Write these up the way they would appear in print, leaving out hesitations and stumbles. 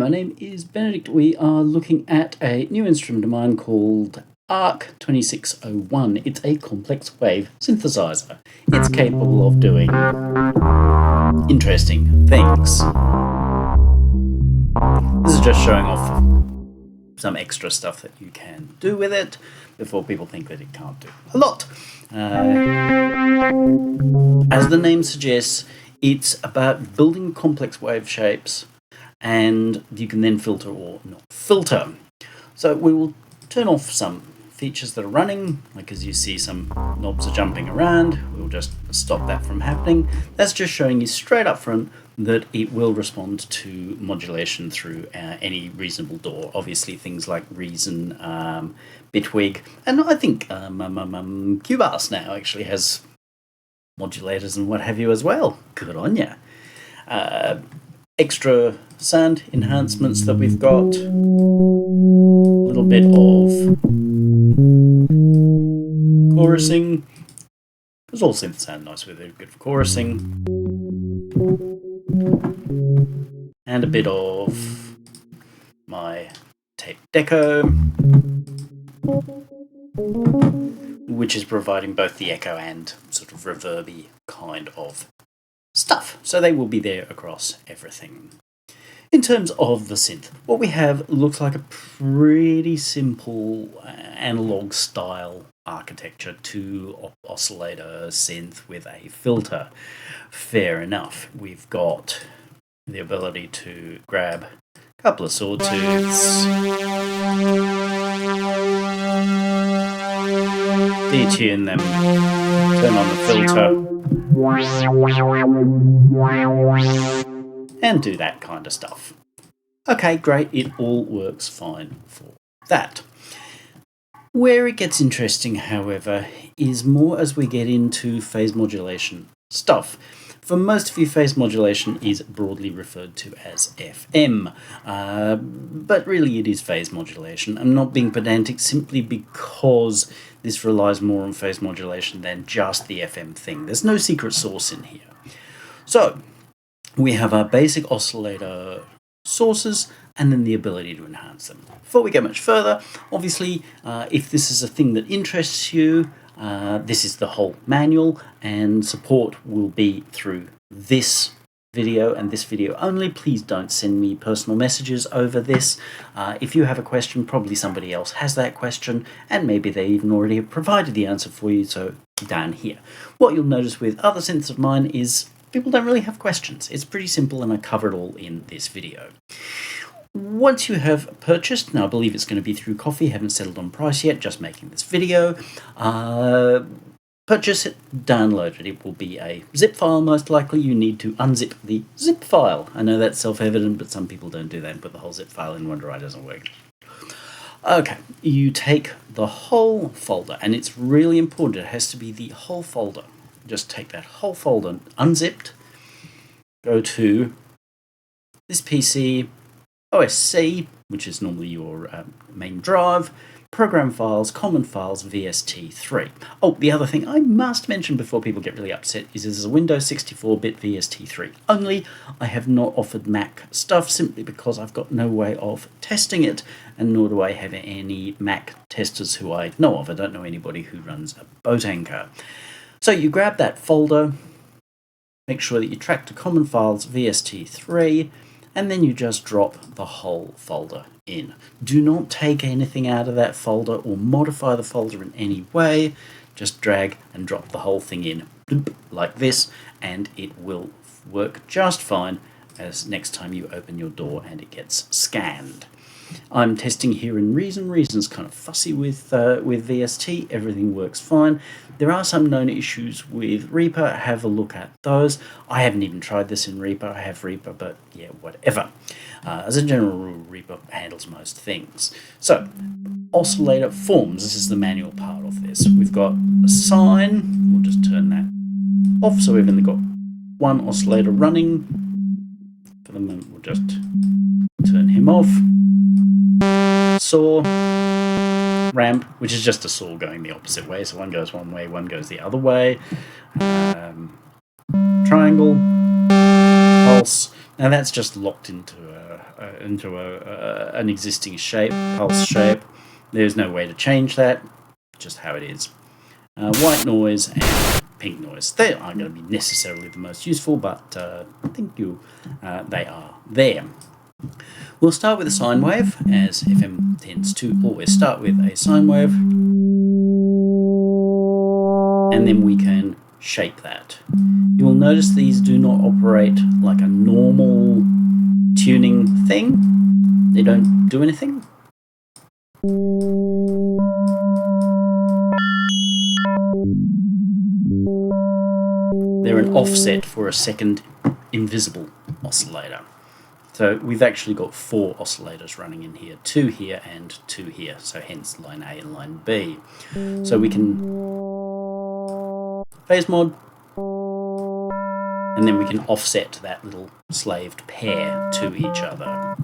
my name is Benedict. We are looking at a new instrument of mine called ARK 2601. It's a complex wave synthesizer. It's capable of doing interesting things. This is just showing off some extra stuff that you can do with it before people think that it can't do a lot. As the name suggests, it's about building complex wave shapes, and you can then filter or not filter. So we will turn off some features that are running, like as you see some knobs are jumping around. We'll just stop that from happening. That's just showing you straight up front that it will respond to modulation through any reasonable DAW. Obviously things like Reason, Bitwig, and I think Cubase now actually has modulators and what have you as well. Good on ya. Extra sound enhancements that we've got. A little bit of chorusing, because all synths sound nice with it, good for chorusing. And a bit of my tape deco, which is providing both the echo and sort of reverby kind of stuff. So they will be there across everything. In terms of the synth, what we have looks like a pretty simple analog style architecture to oscillator synth with a filter. Fair enough. We've got the ability to grab a couple of sawtooths, detune them, turn on the filter, and do that kind of stuff. Okay, great, it all works fine for that. Where it gets interesting, however, is more as we get into phase modulation stuff. For most of you, phase modulation is broadly referred to as FM, but really it is phase modulation. I'm not being pedantic simply because this relies more on phase modulation than just the FM thing. There's no secret sauce in here. So, we have our basic oscillator sources and then the ability to enhance them. Before we go much further, obviously, if this is a thing that interests you, this is the whole manual, and support will be through this video and this video only. Please don't send me personal messages over this. If you have a question, probably somebody else has that question, and maybe they even already have provided the answer for you, so down here. What you'll notice with other synths of mine is people don't really have questions. It's pretty simple, and I cover it all in this video. Once you have purchased, now I believe it's going to be through Coffee, haven't settled on price yet, just making this video, purchase it, download it. It will be a zip file most likely. You need to unzip the zip file. I know that's self-evident, but some people don't do that and put the whole zip file in, wonder why it doesn't work. Okay, you take the whole folder, and it's really important, it has to be the whole folder. Just take that whole folder, unzipped, go to this PC, OSC, which is normally your main drive, program files, common files, VST3. Oh, the other thing I must mention before people get really upset is this is a Windows 64-bit VST3 only. I have not offered Mac stuff simply because I've got no way of testing it, and nor do I have any Mac testers who I know of. I don't know anybody who runs a boat anchor. So you grab that folder, make sure that you track to common files VST3, and then you just drop the whole folder in. Do not take anything out of that folder or modify the folder in any way. Just drag and drop the whole thing in like this, and it will work just fine as next time you open your door and it gets scanned. I'm testing here in Reason. Reason's kind of fussy with VST. Everything works fine. There are some known issues with Reaper. Have a look at those. I haven't even tried this in Reaper. I have Reaper, but yeah, whatever. As a general rule, Reaper handles most things. So, oscillator forms. This is the manual part of this. We've got a sine. We'll just turn that off. So we've only got one oscillator running. For the moment, we'll just turn him off. Saw, ramp, which is just a saw going the opposite way, so one goes one way, one goes the other way. Triangle, pulse, Now that's just locked into an existing shape, pulse shape. There's no way to change that, just how it is. White noise and pink noise. They aren't going to be necessarily the most useful, but I think they are there. We'll start with a sine wave, as FM tends to always start with a sine wave, and then we can shape that. You will notice these do not operate like a normal tuning thing. They don't do anything. They're an offset for a second invisible oscillator. So we've actually got 4 oscillators running in here, 2 here and 2 here, so hence line A and line B. So we can phase mod, and then we can offset that little slaved pair to each other.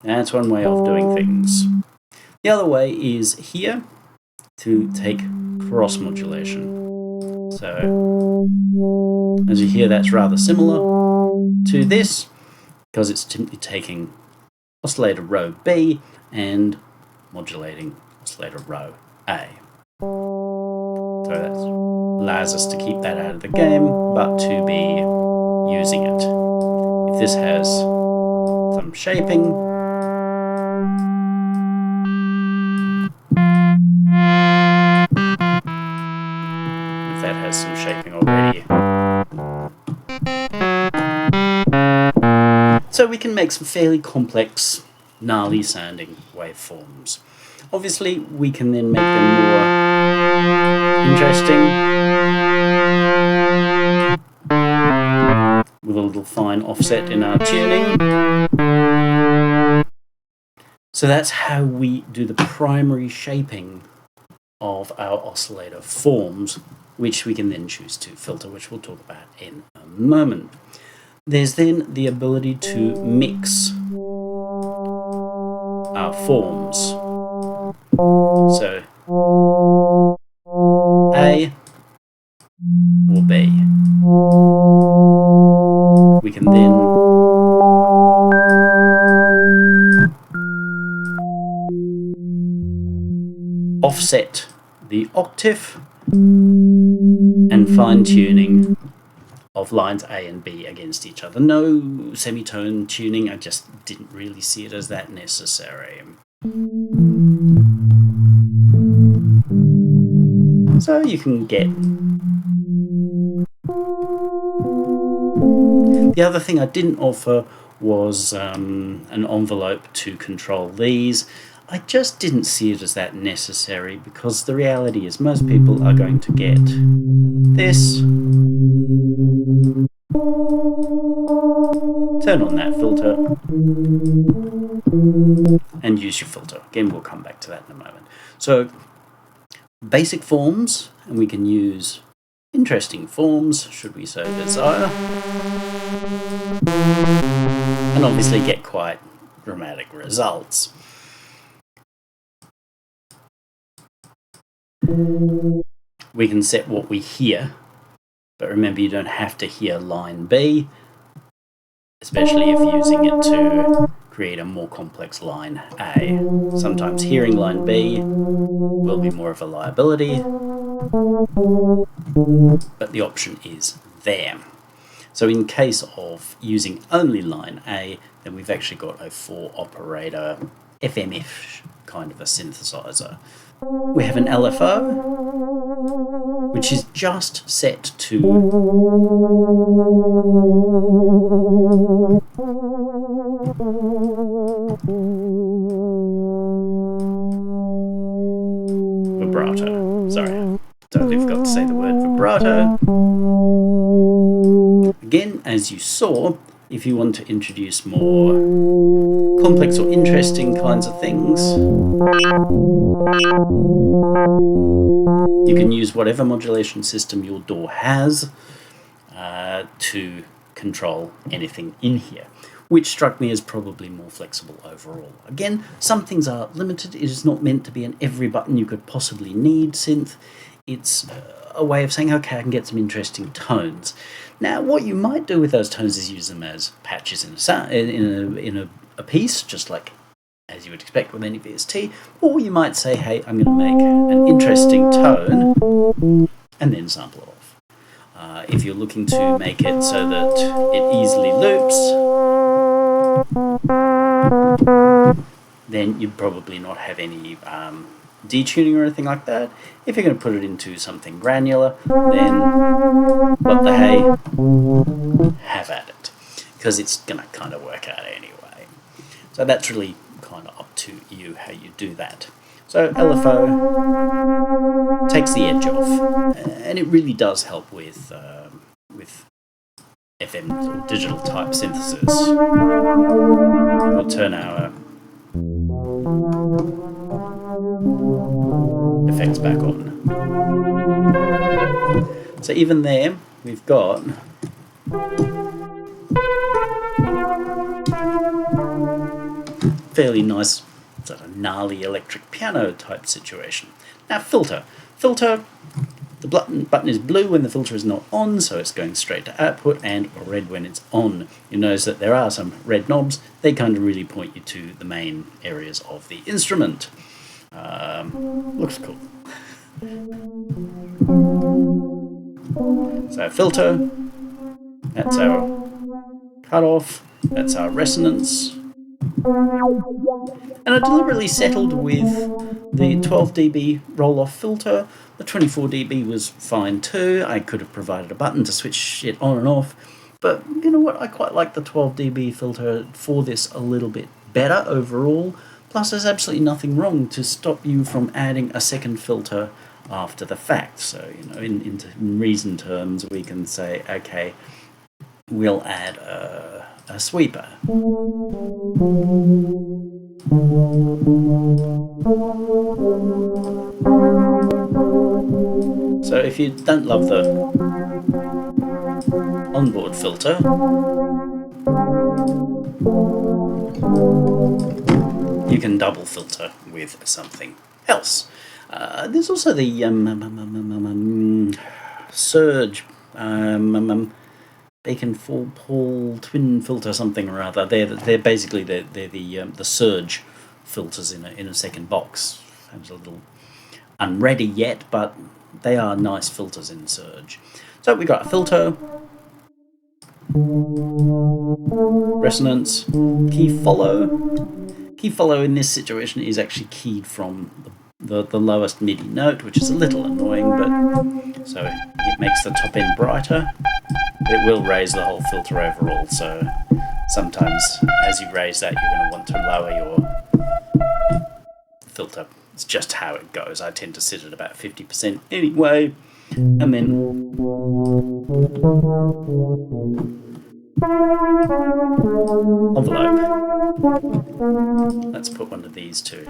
That's one way of doing things. The other way is here to take cross modulation. So as you hear, that's rather similar to this, because it's simply taking oscillator row B and modulating oscillator row A. So that allows us to keep that out of the game, but to be using it. If this has some shaping, if that has some shaping already. So we can make some fairly complex, gnarly sounding waveforms. Obviously, we can then make them more interesting with a little fine offset in our tuning. So that's how we do the primary shaping of our oscillator forms, which we can then choose to filter, which we'll talk about in a moment. There's then the ability to mix our forms. So A or B. We can then offset the octave and fine-tuning of lines A and B against each other. No semitone tuning, I just didn't really see it as that necessary. So you can get... The other thing I didn't offer was an envelope to control these. I just didn't see it as that necessary, because the reality is most people are going to get this, turn on that filter, and use your filter. Again, we'll come back to that in a moment. So basic forms, and we can use interesting forms should we so desire, and obviously get quite dramatic results. We can set what we hear, but remember, you don't have to hear line B, especially if using it to create a more complex line A. Sometimes hearing line B will be more of a liability, but the option is there. So in case of using only line A, then we've actually got a 4-operator FMF kind of a synthesizer. We have an LFO, which is just set to vibrato. Sorry, totally forgot to say the word vibrato. Again, as you saw, if you want to introduce more complex or interesting kinds of things, you can use whatever modulation system your DAW has to control anything in here, which struck me as probably more flexible overall. Again, some things are limited. It is not meant to be an every button you could possibly need synth. it's a way of saying, okay, I can get some interesting tones. Now, what you might do with those tones is use them as patches in a piece, just like as you would expect with any VST, or you might say, hey, I'm going to make an interesting tone and then sample it off. If you're looking to make it so that it easily loops, then you'd probably not have any detuning or anything like that. If you're going to put it into something granular, then what the hey, have at it, because it's going to kind of work out anyway. So that's really kind of up to you how you do that. So LFO takes the edge off, and it really does help with FM or digital type synthesis. We'll turn our effects back on. So even there, we've got fairly nice sort of gnarly electric piano type situation. Now filter. The button is blue when the filter is not on, so it's going straight to output, and red when it's on. You notice that there are some red knobs. They kind of really point you to the main areas of the instrument. Looks cool. So filter, that's our cutoff, that's our resonance. And I deliberately settled with the 12 dB roll-off filter. The 24 dB was fine too. I could have provided a button to switch it on and off, but you know what? I quite like the 12 dB filter for this a little bit better overall. Plus, there's absolutely nothing wrong to stop you from adding a second filter after the fact. So, you know, in reason terms, we can say, okay, we'll add a sweeper. So if you don't love the onboard filter, you can double filter with something else. There's also the surge Bacon Full Paul twin filter something or other. They're basically the surge filters in a second box. Sounds a little unready yet, but they are nice filters in surge. So we got a filter, resonance, key follow. Key follow in this situation is actually keyed from the lowest MIDI note, which is a little annoying, but so it makes the top end brighter. It will raise the whole filter overall, so sometimes as you raise that, you're going to want to lower your filter. It's just how it goes. I tend to sit at about 50% anyway, and then envelope. Let's put one of these too.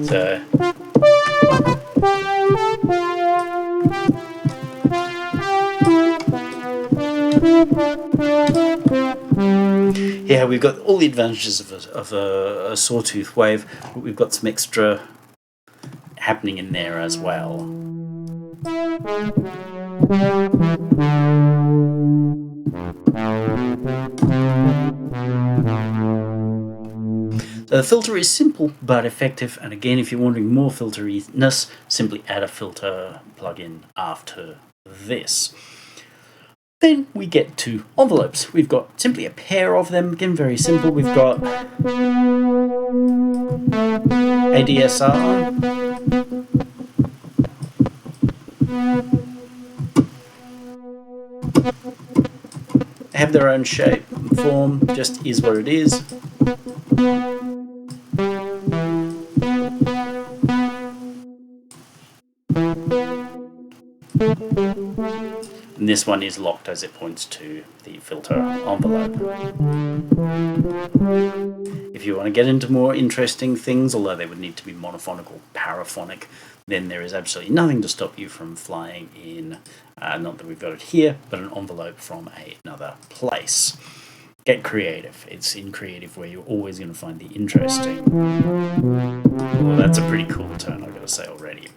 So yeah, we've got all the advantages of a sawtooth wave, but we've got some extra happening in there as well. So the filter is simple but effective, and again, if you're wanting more filteriness, simply add a filter plugin after this. Then we get to envelopes. We've got simply a pair of them, again very simple. We've got ADSR, they have their own shape and form, just is what it is. And this one is locked as it points to the filter envelope. If you want to get into more interesting things, although they would need to be monophonic or paraphonic, then there is absolutely nothing to stop you from flying in, not that we've got it here, but an envelope from another place. Get creative. It's in creative where you're always going to find the interesting. Well, that's a pretty cool tone, I've got to say already.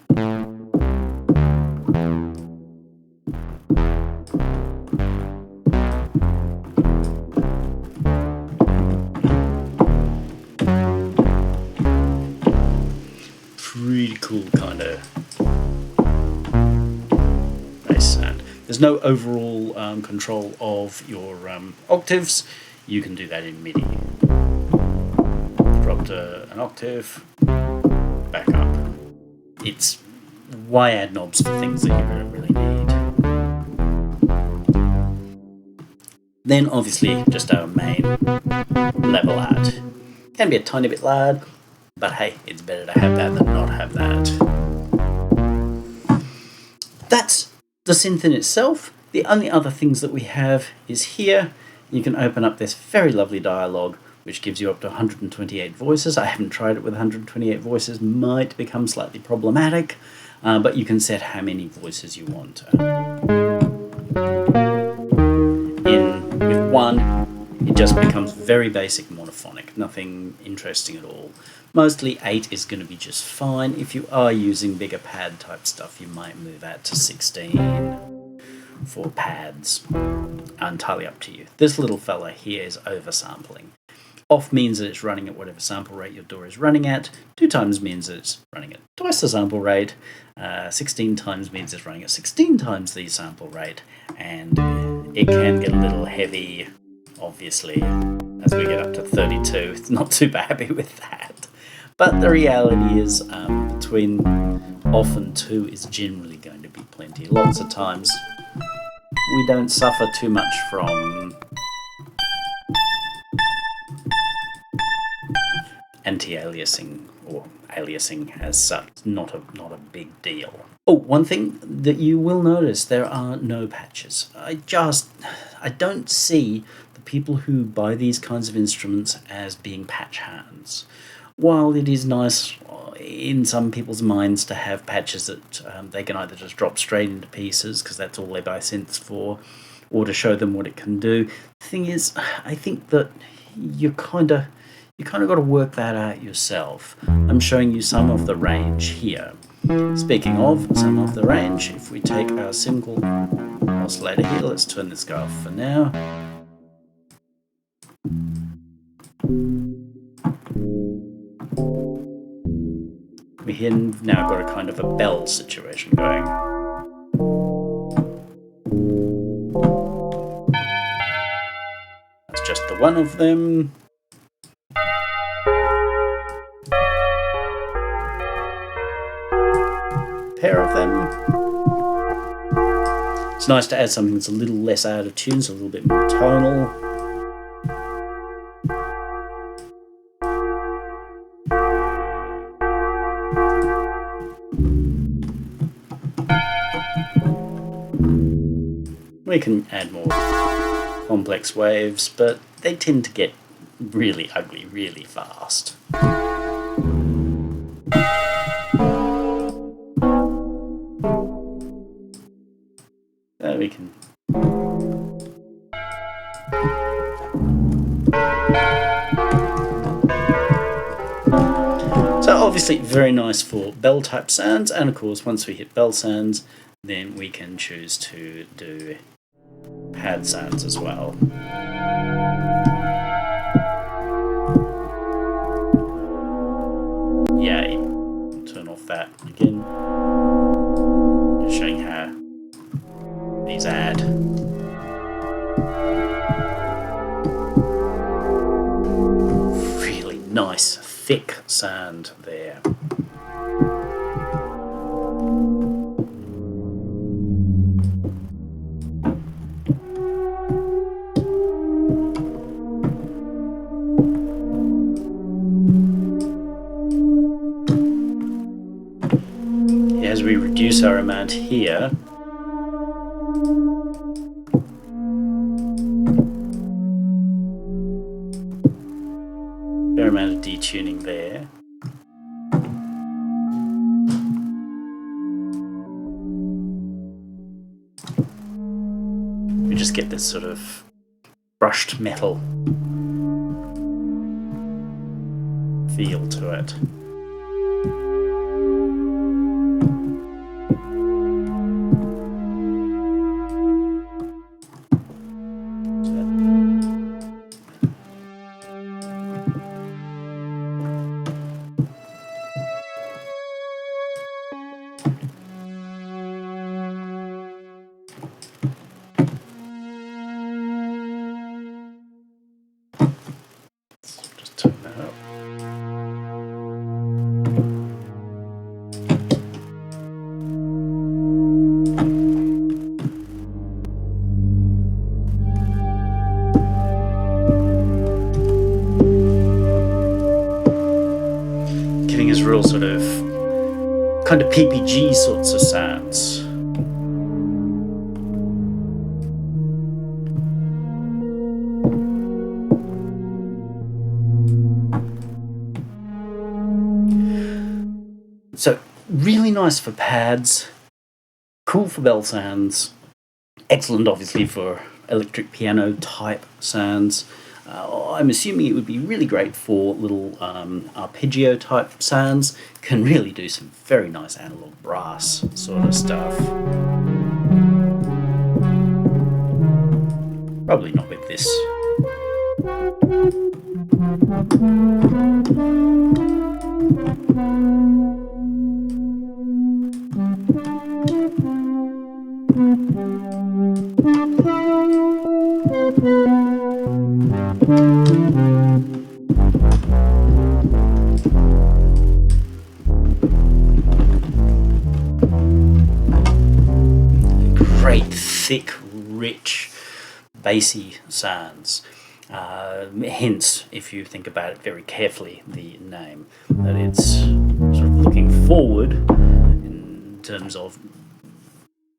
Pretty cool kind of bass sound. There's no overall control of your octaves. You can do that in MIDI. Drop to an octave, back up. It's why add knobs for things that you don't really need. Then obviously just our main level add. Can be a tiny bit loud, but hey, it's better to have that than not have that. That's the synth in itself. The only other things that we have is here. You can open up this very lovely dialogue, which gives you up to 128 voices. I haven't tried it with 128 voices, might become slightly problematic, but you can set how many voices you want. With one, it just becomes very basic monophonic, nothing interesting at all. Mostly 8 is going to be just fine. If you are using bigger pad type stuff, you might move out to 16 for pads. Entirely up to you. This little fella here is oversampling. Off means that it's running at whatever sample rate your DAW is running at. 2 times means that it's running at twice the sample rate. 16 times means it's running at 16 times the sample rate. And it can get a little heavy, obviously, as we get up to 32. It's not super happy with that. But the reality is, between off and 2 is generally going to be plenty. Lots of times we don't suffer too much from anti-aliasing or aliasing as such. Not a big deal. Oh, one thing that you will notice, there are no patches. I don't see the people who buy these kinds of instruments as being patch hands. While it is nice in some people's minds to have patches that they can either just drop straight into pieces, because that's all they buy synths for, or to show them what it can do. The thing is, I think that you kind of got to work that out yourself. I'm showing you some of the range here. Speaking of some of the range, if we take our single oscillator here, let's turn this guy off for now. We here now got a kind of a bell situation going. That's just the one of them. Pair of them. It's nice to add something that's a little less out of tune, so a little bit more tonal. We can add more complex waves, but they tend to get really ugly really fast. There we can. So obviously very nice for bell type sounds, and of course once we hit bell sounds, then we can choose to do pad sounds as well. Yay. Turn off that again. Just showing how these add. Really nice, thick sound there. As we reduce our amount here, fair amount of detuning there. We just get this sort of brushed metal feel to it. Just turn that up. Giving us real sort of kind of PPG sorts of sounds. So really nice for pads, cool for bell sounds, excellent obviously for electric piano type sounds. I'm assuming it would be really great for little arpeggio type sounds. Can really do some very nice analog brass sort of stuff. Probably not with this. Great, thick, rich, bassy sounds. Hence, if you think about it very carefully, the name, that it's sort of looking forward in terms of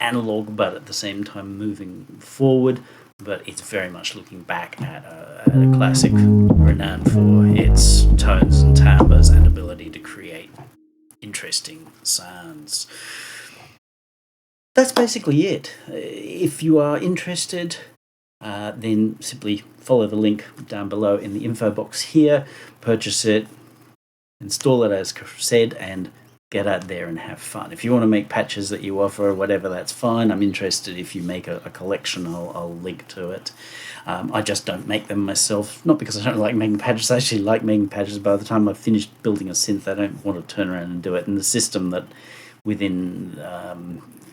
analog, but at the same time moving forward. But it's very much looking back at a classic renowned for its tones and timbres and ability to create interesting sounds. That's basically it. If you are interested, then simply follow the link down below in the info box here, purchase it, install it as said, and get out there and have fun. If you want to make patches that you offer or whatever, that's fine. I'm interested if you make a collection, I'll link to it. I just don't make them myself, not because I don't like making patches. I actually like making patches. By the time I've finished building a synth, I don't want to turn around and do it. And the system that within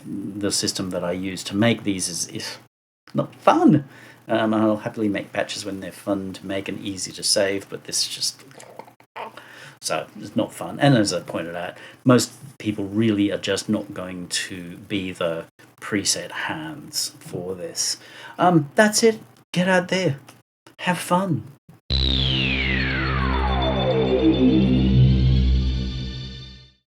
the system that I use to make these is not fun. I'll happily make patches when they're fun to make and easy to save, but this just... So it's not fun. And as I pointed out, most people really are just not going to be the preset hands for this. That's it. Get out there. Have fun.